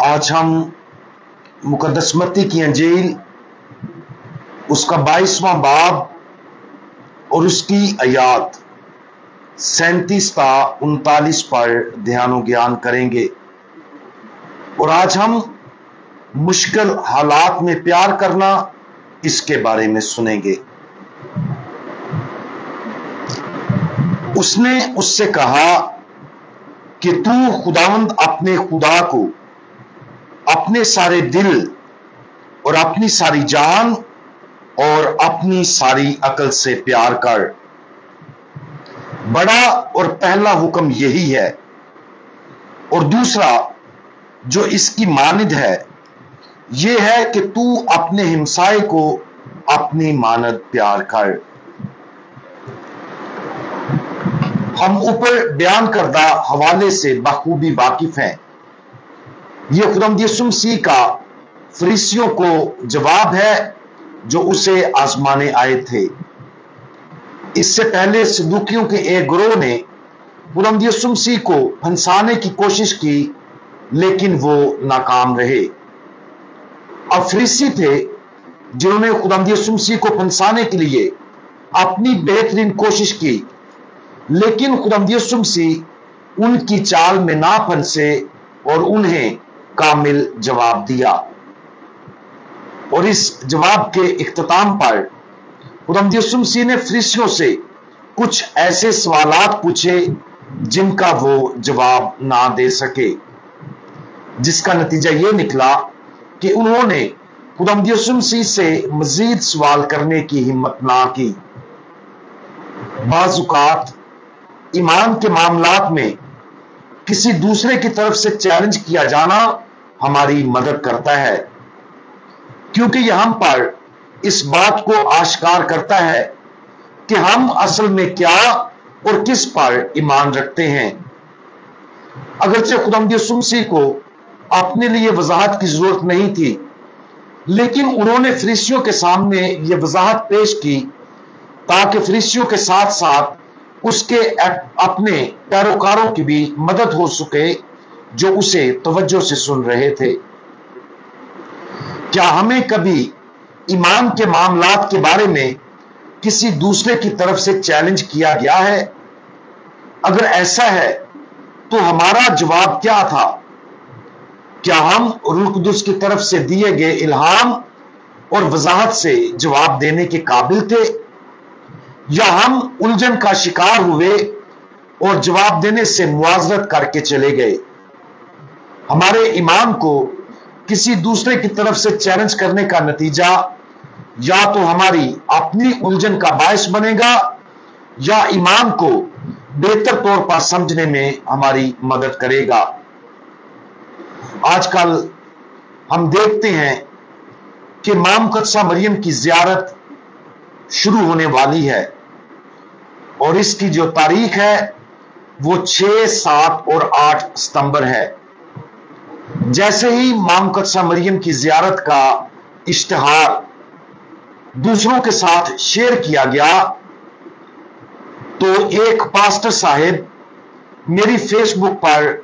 आज हम मुकद्दस मत्ती की अंजील उसका 22वां बाब और उसकी आयात 37 ता 39 पर ध्यान ज्ञान करेंगे। और आज हम मुश्किल हालात में प्यार करना इसके बारे में सुनेंगे। उसने उससे कहा कि तू खुदावंद अपने खुदा को अपने सारे दिल और अपनी सारी जान और अपनी सारी अकल से प्यार कर। बड़ा और पहला हुक्म यही है, और दूसरा जो इसकी मानद है यह है कि तू अपने हिमसाए को अपनी मानद प्यार कर। हम ऊपर बयान करदा हवाले से बखूबी वाकिफ हैं। यह खुदावंद यीशु मसीह का फरीसियों को जवाब है जो उसे आजमाने आए थे। इससे पहले सदूकियों के एक गिरोह ने खुदावंद यीशु मसीह को फंसाने की कोशिश की, लेकिन वो नाकाम रहे। अब फरीसी थे जिन्होंने खुदावंद यीशु मसीह को फंसाने के लिए अपनी बेहतरीन कोशिश की, लेकिन खुदावंद यीशु मसीह उनकी चाल में ना फंसे और उन्हें कामिल जवाब दिया। और इस जवाब के इख्तिताम पर खुदावंद यीशु मसीह ने फरीसियों से कुछ ऐसे सवालात पूछे जिनका वो जवाब ना दे सके, जिसका नतीजा यह निकला कि उन्होंने खुदावंद यीशु मसीह से मजीद सवाल करने की हिम्मत ना की। बाज़ औक़ात ईमान के मामलात में किसी दूसरे की तरफ से चैलेंज किया जाना हमारी मदद करता है, क्योंकि यह हम पर इस बात को आश्कार करता है कि हम असल में क्या और किस पर ईमान रखते हैं। अगरचे खुदावंद यीशु मसीह को अपने लिए वजाहत की जरूरत नहीं थी, लेकिन उन्होंने फरीसियों के सामने यह वजाहत पेश की ताकि फरीसियों के साथ साथ उसके अपने पैरोकारों की भी मदद हो सके जो उसे तवज्जो से सुन रहे थे। क्या हमें कभी ईमान के मामलात के बारे में किसी दूसरे की तरफ से चैलेंज किया गया है? अगर ऐसा है तो हमारा जवाब क्या था? क्या हम रूह कुदुस की तरफ से दिए गए इल्हाम और वजाहत से जवाब देने के काबिल थे, या हम उलझन का शिकार हुए और जवाब देने से मुआजरत करके चले गए? हमारे ईमान को किसी दूसरे की तरफ से चैलेंज करने का नतीजा या तो हमारी अपनी उलझन का बायस बनेगा या ईमान को बेहतर तौर पर समझने में हमारी मदद करेगा। आजकल हम देखते हैं कि मां मुकद्दसा मरियम की जियारत शुरू होने वाली है, और इसकी जो तारीख है वो 6, 7 और 8 सितंबर है। जैसे ही मां मुकद्दसा मरियम की जियारत का इश्तिहार दूसरों के साथ शेयर किया गया, तो एक पास्टर साहब मेरी फेसबुक पर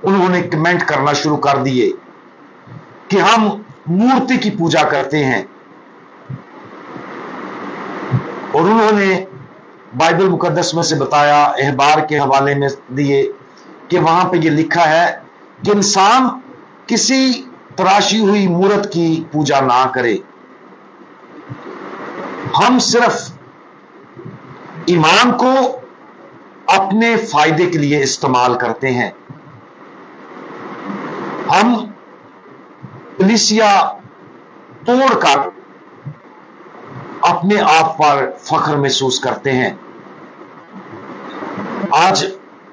उन्होंने कमेंट करना शुरू कर दिए कि हम मूर्ति की पूजा करते हैं, और उन्होंने बाइबल मुकद्दस में से बताया, अहबार के हवाले में दिए कि वहां पे ये लिखा है कि इंसान किसी तराशी हुई मूर्त की पूजा ना करे। हम सिर्फ ईमान को अपने फायदे के लिए इस्तेमाल करते हैं। हम कलीसिया तोड़कर अपने आप पर फख्र महसूस करते हैं। आज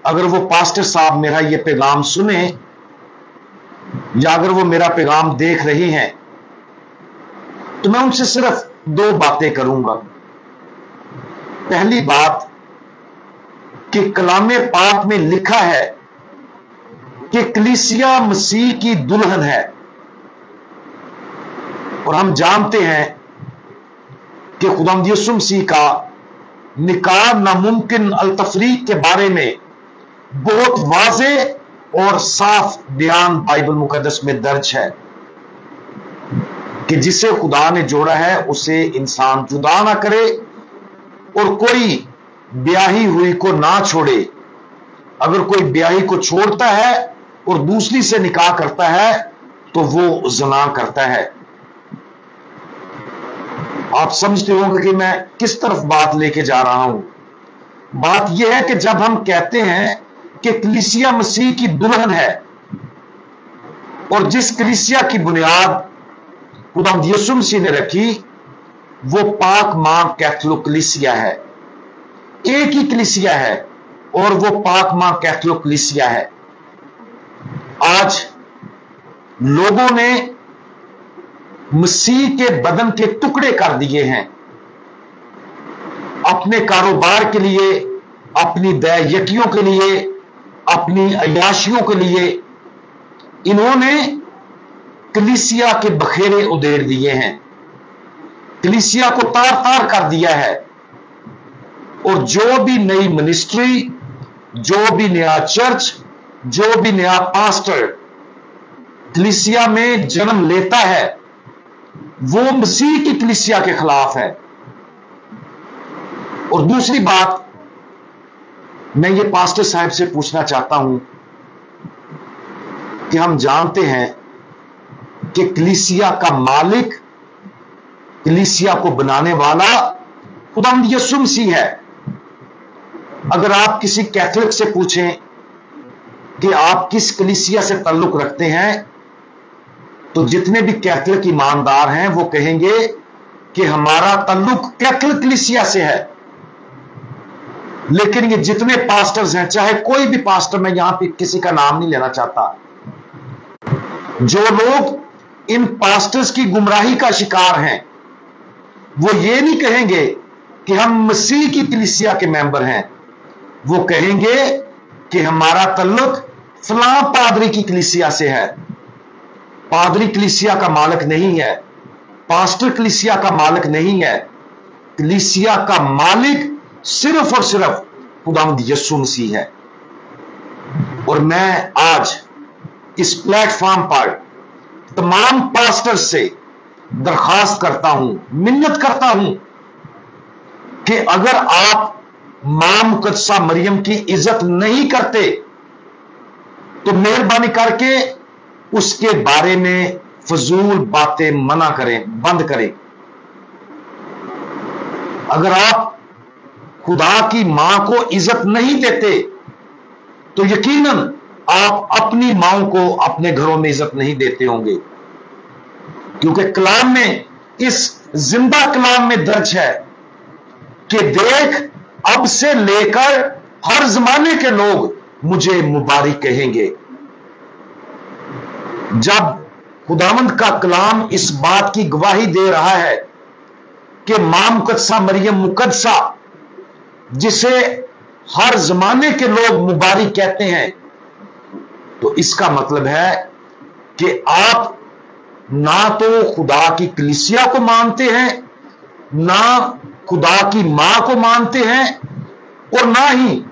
अगर वो पास्टर साहब मेरा ये पैगाम सुने या अगर वो मेरा पैगाम देख रहे हैं, तो मैं उनसे सिर्फ 2 बातें करूंगा। पहली बात कि कलामे पाक में लिखा है कि कलीसिया मसीह की दुल्हन है, और हम जानते हैं कि खुदावंद यीशु मसीह का निकाह नामुमकिन अल तफरीक के बारे में बहुत वाज़ेह और साफ बयान बाइबल मुकद्दस में दर्ज है कि जिसे खुदा ने जोड़ा है उसे इंसान जुदा ना करे और कोई ब्याही हुई को ना छोड़े। अगर कोई ब्याही को छोड़ता है और दूसरी से निकाह करता है तो वो ज़ना करता है। आप समझते होंगे कि मैं किस तरफ बात लेके जा रहा हूं। बात यह है कि जब हम कहते हैं कि कलीसिया मसीह की दुल्हन है और जिस कलीसिया की बुनियाद खुदावंद यीशु मसीह ने रखी वो पाक मां कैथोलिक कलीसिया है। एक ही कलीसिया है और वो पाक मां कैथोलिक कलीसिया है। आज लोगों ने मसीह के बदन के टुकड़े कर दिए हैं अपने कारोबार के लिए, अपनी दैयकियों के लिए, अपनी अय्याशियों के लिए। इन्होंने कलीसिया के बखेरे उधेड़ दिए हैं, कलीसिया को तार तार कर दिया है। और जो भी नई मिनिस्ट्री, जो भी नया चर्च, जो भी नया पास्टर कलीसिया में जन्म लेता है वो मसीह की कलीसिया के खिलाफ है। और दूसरी बात मैं ये पास्टर साहब से पूछना चाहता हूं कि हम जानते हैं कि कलीसिया का मालिक, कलीसिया को बनाने वाला खुदावंद यीशु मसीह है। अगर आप किसी कैथोलिक से पूछें कि आप किस कलीसिया से ताल्लुक रखते हैं तो जितने भी कैथोलिक ईमानदार हैं वो कहेंगे कि हमारा ताल्लुक कैथोलिक कलीसिया से है। लेकिन ये जितने पास्टर्स हैं, चाहे कोई भी पास्टर, मैं यहां पे किसी का नाम नहीं लेना चाहता, जो लोग इन पास्टर्स की गुमराही का शिकार हैं वो ये नहीं कहेंगे कि हम मसीह की कलीसिया के मेंबर हैं। वो कहेंगे कि हमारा ताल्लुक फलां पादरी की कलीसिया से है। पादरी कलीसिया का मालिक नहीं है, पास्टर कलीसिया का मालिक नहीं है। कलीसिया का मालिक सिर्फ और सिर्फ खुदावंद यीशु मसीह है। और मैं आज इस प्लेटफॉर्म पर तमाम पास्टर से दरखास्त करता हूं, मिन्नत करता हूं कि अगर आप मां मुकद्दसा मरियम की इज्जत नहीं करते तो मेहरबानी करके उसके बारे में फजूल बातें मना करें, बंद करें। अगर आप खुदा की मां को इज्जत नहीं देते तो यकीनन आप अपनी मां को अपने घरों में इज्जत नहीं देते होंगे, क्योंकि कलाम में, इस जिंदा कलाम में दर्ज है कि देख अब से लेकर हर जमाने के लोग मुझे मुबारक कहेंगे। जब खुदावंद का कलाम इस बात की गवाही दे रहा है कि मां मुकद्दसा मरियम मुकद्दसा, जिसे हर जमाने के लोग मुबारक कहते हैं, तो इसका मतलब है कि आप ना तो खुदा की कलीसिया को मानते हैं, ना खुदा की मां को मानते हैं, और ना ही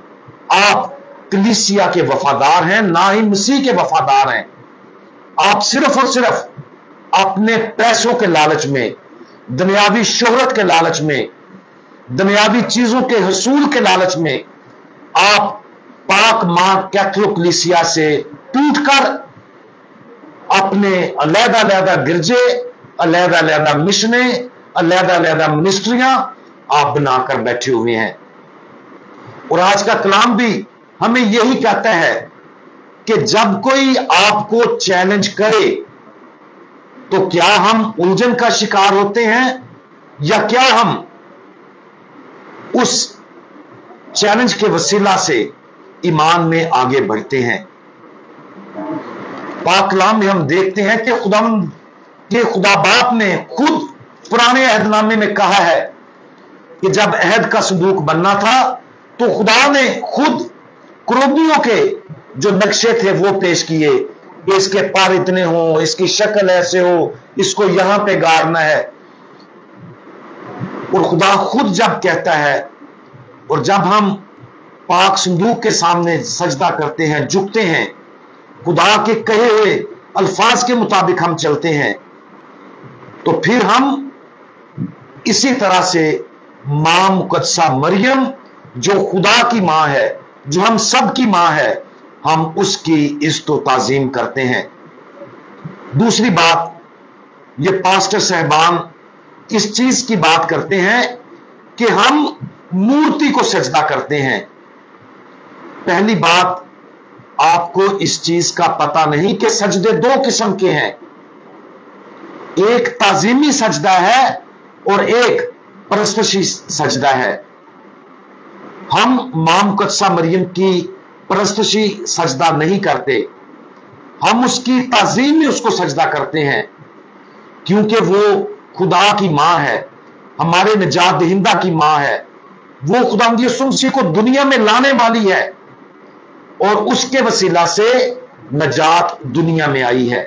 आप कलीसिया के वफादार हैं, ना ही मसीह के वफादार हैं। आप सिर्फ और सिर्फ अपने पैसों के लालच में, दुनियावी शोहरत के लालच में, दुनियावी चीजों के हसूल के लालच में आप पाक मां कैथोलिक कलीसिया से टूटकर अपने अलग-अलग गिरजे, अलग-अलग मिशने, अलग-अलग मिनिस्ट्रियां आप बनाकर बैठे हुए हैं। और आज का कलाम भी हमें यही कहता है कि जब कोई आपको चैलेंज करे तो क्या हम उलझन का शिकार होते हैं या क्या हम उस चैलेंज के वसीला से ईमान में आगे बढ़ते हैं। पाक कलाम में हम देखते हैं कि खुदा बाप ने खुद पुराने अहदनामे में कहा है कि जब अहद का संदूक बनना था तो खुदा ने खुद क्रूबियों के जो नक्शे थे वो पेश किए कि इसके पर इतने हो, इसकी शक्ल ऐसे हो, इसको यहां पे गाड़ना है। और खुदा खुद जब कहता है, और जब हम पाक संदूक के सामने सजदा करते हैं, झुकते हैं, खुदा के कहे हुए अल्फाज के मुताबिक हम चलते हैं, तो फिर हम इसी तरह से मां मुकद्दसा मरियम जो खुदा की मां है, जो हम सब की मां है, हम उसकी इज्जत व ताजीम करते हैं। दूसरी बात, ये पास्टर साहबान इस चीज की बात करते हैं कि हम मूर्ति को सजदा करते हैं। पहली बात, आपको इस चीज का पता नहीं कि सजदे दो किस्म के हैं, एक ताजीमी सजदा है और एक परस्तशी सजदा है। हम मां मुकद्दसा मरियम की परस्तशी सजदा नहीं करते, हम उसकी ताजीम में उसको सजदा करते हैं, क्योंकि वो खुदा की मां है, हमारे निजात दहिंदा की मां है। वो खुदावंद यीशु मसीह को दुनिया में लाने वाली है और उसके वसीला से नजात दुनिया में आई है।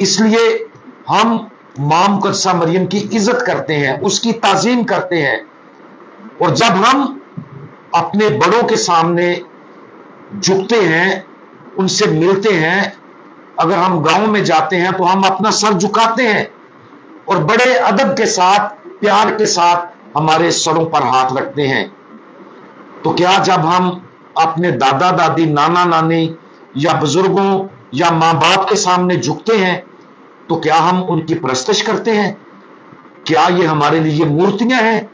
इसलिए हम मां मुकद्दसा मरियम की इज्जत करते हैं, उसकी ताजीम करते हैं। और जब हम अपने बड़ों के सामने झुकते हैं, उनसे मिलते हैं, अगर हम गांव में जाते हैं तो हम अपना सर झुकाते हैं और बड़े अदब के साथ, प्यार के साथ हमारे सरों पर हाथ रखते हैं। तो क्या जब हम अपने दादा दादी, नाना नानी या बुजुर्गों या मां बाप के सामने झुकते हैं, तो क्या हम उनकी परस्तिश करते हैं? क्या ये हमारे लिए मूर्तियां हैं?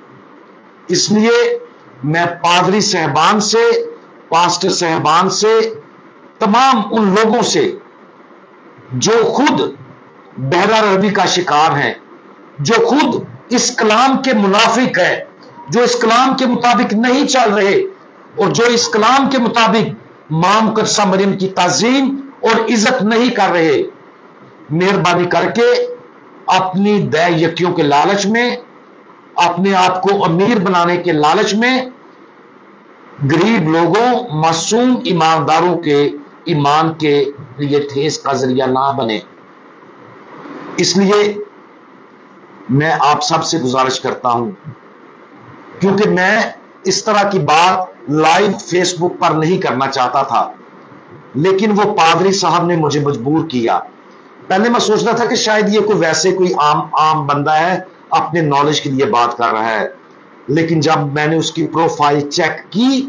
इसलिए मैं पादरी साहबान से, पास्टर साहबान से, तमाम उन लोगों से जो खुद बहरा रवी का शिकार हैं, जो खुद इस कलाम के मुनाफिक है, जो इस कलाम के मुताबिक नहीं चल रहे और जो इस कलाम के मुताबिक मां मुकद्दसा मरियम की ताजीम और इज्जत नहीं कर रहे, मेहरबानी करके अपनी दय यकियों के लालच में, अपने आप को अमीर बनाने के लालच में गरीब लोगों, मासूम ईमानदारों के ईमान के लिए ठेस का जरिया ना बने। इसलिए मैं आप सबसे गुजारिश करता हूं, क्योंकि मैं इस तरह की बात लाइव फेसबुक पर नहीं करना चाहता था, लेकिन वो पादरी साहब ने मुझे मजबूर किया। पहले मैं सोच रहा था कि शायद ये कोई वैसे कोई आम बंदा है, अपने नॉलेज के लिए बात कर रहा है, लेकिन जब मैंने उसकी प्रोफाइल चेक की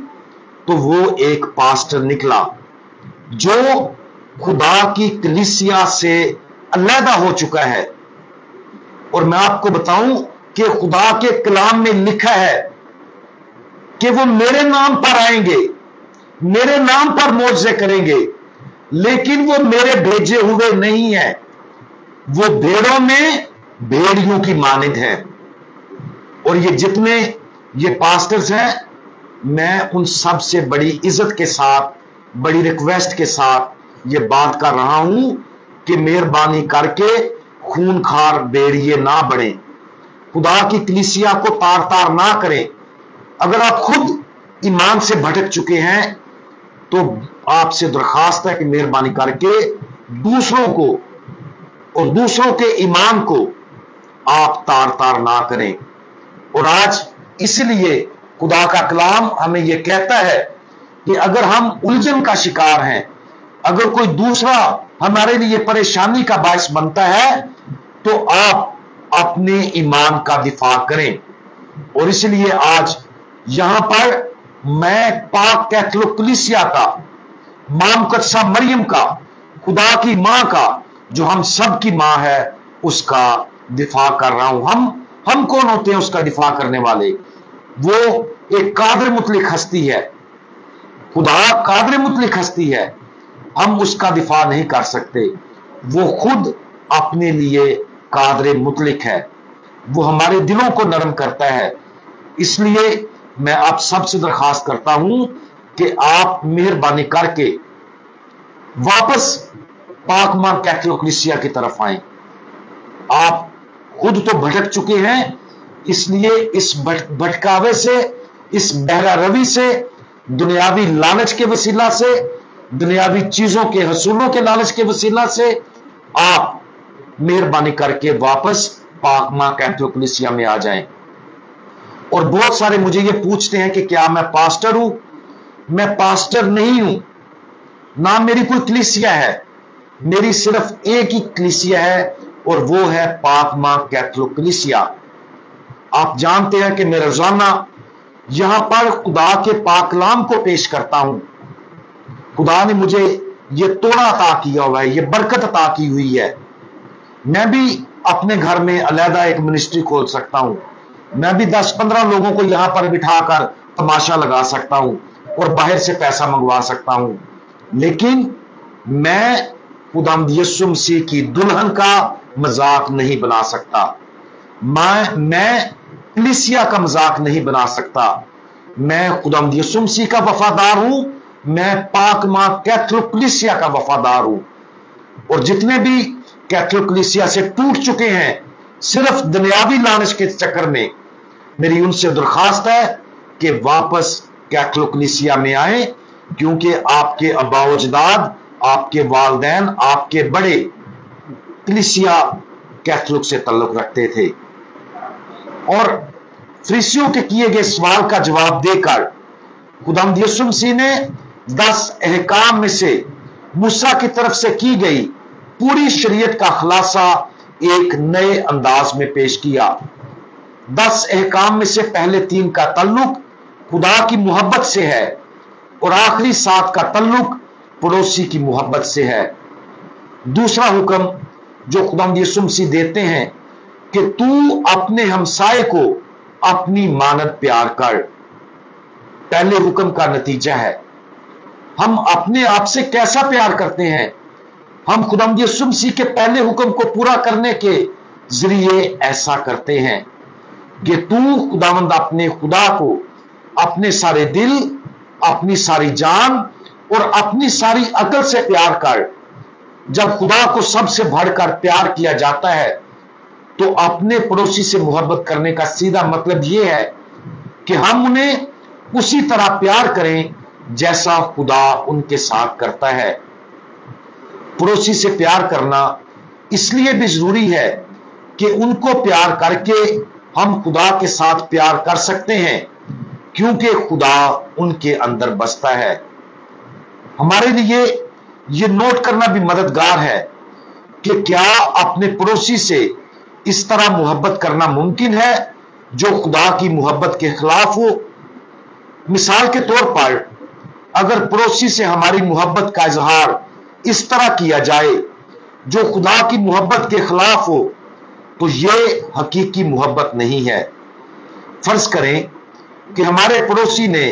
तो वो एक पास्टर निकला जो खुदा की कलीसिया से अलहदा हो चुका है। और मैं आपको बताऊं कि खुदा के कलाम में लिखा है कि वो मेरे नाम पर आएंगे, मेरे नाम पर मौजज़े करेंगे, लेकिन वो मेरे भेजे हुए नहीं है, वो भेड़ों में भेड़ियों की मानिंद है। और ये जितने ये पास्टर्स हैं, मैं उन सब से बड़ी इज्जत के साथ, बड़ी रिक्वेस्ट के साथ ये बात कर रहा हूं कि मेहरबानी करके खूनखार भेड़िए ना बने, खुदा की कलीसिया को तार तार ना करें। अगर आप खुद ईमान से भटक चुके हैं तो आपसे दरखास्त है कि मेहरबानी करके दूसरों को और दूसरों के ईमान को आप तार तार ना करें। और आज इसलिए खुदा का कलाम हमें यह कहता है कि अगर हम उलझन का शिकार हैं, अगर कोई दूसरा हमारे लिए परेशानी का बायस बनता है, तो आप अपने ईमान का दिफा करें। और इसलिए आज यहां पर मैं पाक कैथोलिक कलीसिया का, मां मुकद्दसा मरियम का, खुदा की मां का, जो हम सब की मां है, उसका दिफा कर रहा हूं। हम कौन होते हैं उसका दिफा करने वाले? वो एक कादर मुतलिक हस्ती है, खुदा कादर मुतलिक हस्ती है, हम उसका दिफा नहीं कर सकते। वो खुद अपने लिए कादर मुतलिक है, वो हमारे दिलों को नरम करता है। इसलिए मैं आप सबसे दरखास्त करता हूं कि आप मेहरबानी करके वापस पाक मां कैथोलिक कलीसिया की तरफ आएं। आप खुद तो भटक चुके हैं, इसलिए इस भटकावे से, इस बहरा रवी से, दुनियावी लालच के वसीला से, दुनियावी चीजों के हसूलों के लालच के वसीला से आप मेहरबानी करके वापस पाक मां कैथोलिक कलीसिया में आ जाएं। और बहुत सारे मुझे ये पूछते हैं कि क्या मैं पास्टर हूं? मैं पास्टर नहीं हूं, ना मेरी कोई कलीसिया है, मेरी सिर्फ एक ही कलीसिया है और वो है पाक मां कैथोलिक कलीसिया। आप जानते हैं कि मैं रोजाना यहां पर खुदा के पाक कलाम को पेश करता हूं। खुदा ने मुझे ये तोड़ा अता किया हुआ है, ये बरकत अता की हुई है। मैं भी अपने घर में अलहदा एक मिनिस्ट्री खोल सकता हूं, मैं भी 10-15 लोगों को यहां पर बिठाकर तमाशा लगा सकता हूं और बाहर से पैसा मंगवा सकता हूं, लेकिन मैं खुदावंद यीशु मसीह की दुल्हन का मजाक नहीं बना सकता। मैं कलीसिया का मजाक नहीं बना सकता। मैं खुदावंद यीशु मसीह का वफादार हूं, मैं पाक मां कैथोलिक कलीसिया का वफादार हूं। और जितने भी कैथोलिक कलीसिया से टूट चुके हैं सिर्फ दुनियावी लालच के चक्कर में, मेरी उनसे दरखास्त है कि वापस कैथोलिक कलीसिया में आए, क्योंकि आपके अबाओजदाद, आपके वालदैन, आपके बड़े कलीसिया कैथोलिक से ताल्लुक रखते थे। और फरीसियों के किए गए सवाल का जवाब देकर खुदावंद यीशु मसीह ने 10 अहकाम में से मूसा की तरफ से की गई पूरी शरीयत का खुलासा एक नए अंदाज में पेश किया। 10 अहकाम में से पहले 3 का ताल्लुक खुदा की मोहब्बत से है और आखिरी 7 का ताल्लुक पड़ोसी की मोहब्बत से है। दूसरा हुक्म जो खुदावंद यीशु मसीह देते हैं कि तू अपने हमसाए को अपनी मानद प्यार कर। पहले हुक्म का नतीजा है हम अपने आप से कैसा प्यार करते हैं। हम खुदावंद यीशु मसीह के पहले हुक्म को पूरा करने के जरिए ऐसा करते हैं कि तू खुदावंद अपने खुदा को अपने सारे दिल, अपनी सारी जान और अपनी सारी अकल से प्यार कर। जब खुदा को सबसे बढ़कर प्यार किया जाता है तो अपने पड़ोसी से मोहब्बत करने का सीधा मतलब यह है कि हम उन्हें उसी तरह प्यार करें जैसा खुदा उनके साथ करता है। पड़ोसी से प्यार करना इसलिए भी जरूरी है कि उनको प्यार करके हम खुदा के साथ प्यार कर सकते हैं, क्योंकि खुदा उनके अंदर बसता है। हमारे लिए यह नोट करना भी मददगार है कि क्या अपने पड़ोसी से इस तरह मोहब्बत करना मुमकिन है जो खुदा की मोहब्बत के खिलाफ हो। मिसाल के तौर पर अगर पड़ोसी से हमारी मोहब्बत का इजहार इस तरह किया जाए जो खुदा की मोहब्बत के खिलाफ हो, तो यह हकीकी मोहब्बत नहीं है। फर्ज करें कि हमारे पड़ोसी ने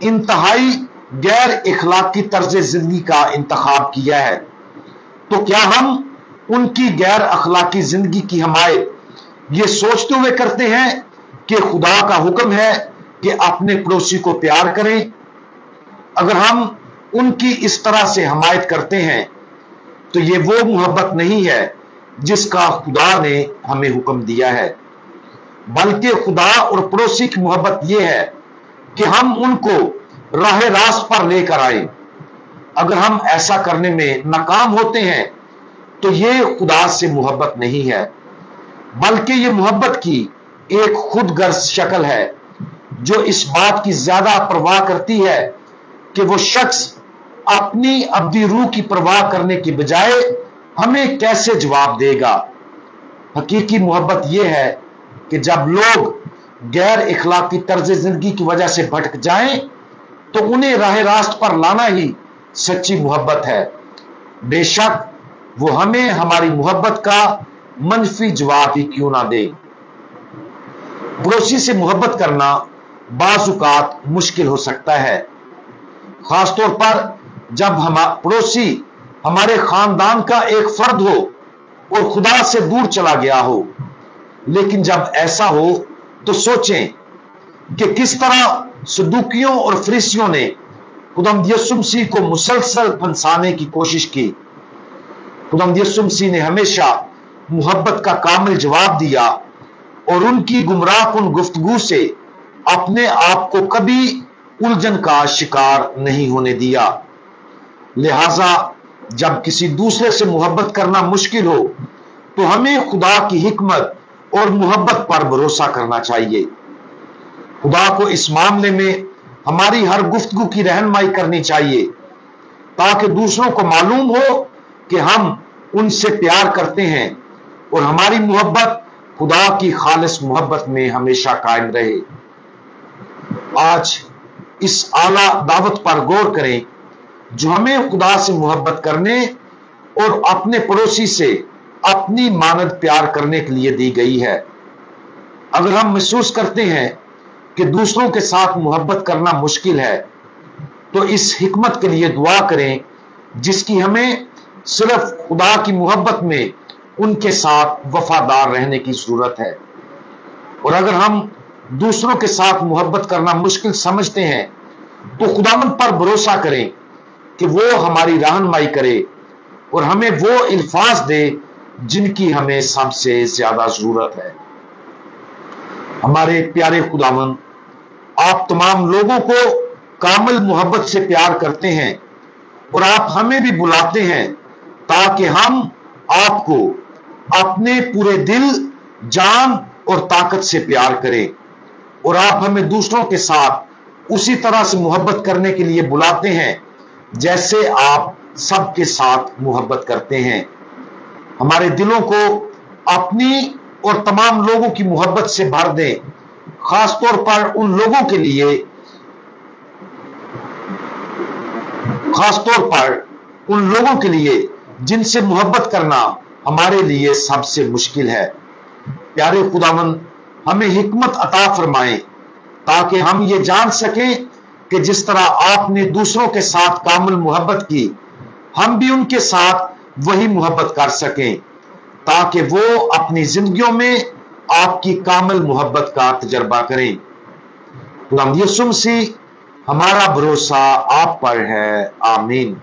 इंतहाई गैर इखलाकी तर्ज जिंदगी का इंतखाब किया है, तो क्या हम उनकी गैर अखलाकी जिंदगी की हमायत ये सोचते हुए करते हैं कि खुदा का हुक्म है कि अपने पड़ोसी को प्यार करें? अगर हम उनकी इस तरह से हमायत करते हैं तो ये वो मोहब्बत नहीं है जिसका खुदा ने हमें हुक्म दिया है, बल्कि खुदा और पड़ोसी की मोहब्बत यह है कि हम उनको राह रास्त पर लेकर आए। अगर हम ऐसा करने में नाकाम होते हैं तो ये खुदा से मोहब्बत नहीं है, बल्कि ये मोहब्बत की एक खुदगर्ज शक्ल है जो इस बात की ज्यादा परवाह करती है कि वो शख्स अपनी अब्दी रूह की परवाह करने की बजाय हमें कैसे जवाब देगा। हकीकी मोहब्बत यह है कि जब लोग गैर इखलाकी तर्ज जिंदगी की वजह से भटक जाएं तो उन्हें राह रास्त पर लाना ही सच्ची मोहब्बत है, बेशक वो हमें हमारी मोहब्बत का मनफी जवाब ही क्यों ना दे। पड़ोसी से मोहब्बत करना बाजुकात मुश्किल हो सकता है, खासतौर पर जब हम पड़ोसी हमारे खानदान का एक फर्द हो और खुदा से दूर चला गया हो। लेकिन जब ऐसा हो तो सोचें कि किस तरह सदूकियों और फरीसियों ने खुदावंद यीशु मसीह को मुसलसल फंसाने की कोशिश की। खुदावंद यीशु मसीह ने हमेशा मोहब्बत का कामिल जवाब दिया और उनकी गुमराहकुन गुफ्तगू से अपने आप को कभी उलझन का शिकार नहीं होने दिया। लिहाजा जब किसी दूसरे से मोहब्बत करना मुश्किल हो तो हमें खुदा की हिकमत और मोहब्बत पर भरोसा करना चाहिए। खुदा को इस मामले में हमारी हर गुफ्तगू की रहनुमाई करनी चाहिए ताकि दूसरों को मालूम हो कि हम उनसे प्यार करते हैं और हमारी मोहब्बत खुदा की खालिस मोहब्बत में हमेशा कायम रहे। आज इस आला दावत पर गौर करें जो हमें खुदा से मोहब्बत करने और अपने पड़ोसी से अपनी मानद प्यार करने के लिए दी गई है। अगर हम महसूस करते हैं कि दूसरों के साथ मोहब्बत करना मुश्किल है, तो इस हिकमत के लिए दुआ करें जिसकी हमें सिर्फ खुदा की मोहब्बत में उनके साथ वफादार रहने की जरूरत है। और अगर हम दूसरों के साथ मोहब्बत करना मुश्किल समझते हैं, तो खुदावंद पर भरोसा करें कि वो हमारी रहनुमाई करे और हमें वो अल्फाज दे जिनकी हमें सबसे ज्यादा जरूरत है। हमारे प्यारे खुदावंद, आप तमाम लोगों को कामिल मोहब्बत से प्यार करते हैं और आप हमें भी बुलाते हैं ताकि हम आपको अपने पूरे दिल, जान और ताकत से प्यार करें। और आप हमें दूसरों के साथ उसी तरह से मोहब्बत करने के लिए बुलाते हैं जैसे आप सबके साथ मोहब्बत करते हैं। हमारे दिलों को अपनी और तमाम लोगों की मोहब्बत से भर दें, खासतौर पर उन लोगों के लिए जिनसे मोहब्बत करना हमारे लिए सबसे मुश्किल है। प्यारे खुदावंद, हमें हिकमत अता फरमाएं ताकि हम ये जान सकें कि जिस तरह आपने दूसरों के साथ कामिल मोहब्बत की, हम भी उनके साथ वही मोहब्बत कर सकें ताकि वो अपनी जिंदगियों में आपकी कामिल मोहब्बत का तजर्बा करें। खुदावंद यीशु मसीह, हमारा भरोसा आप पर है। आमीन।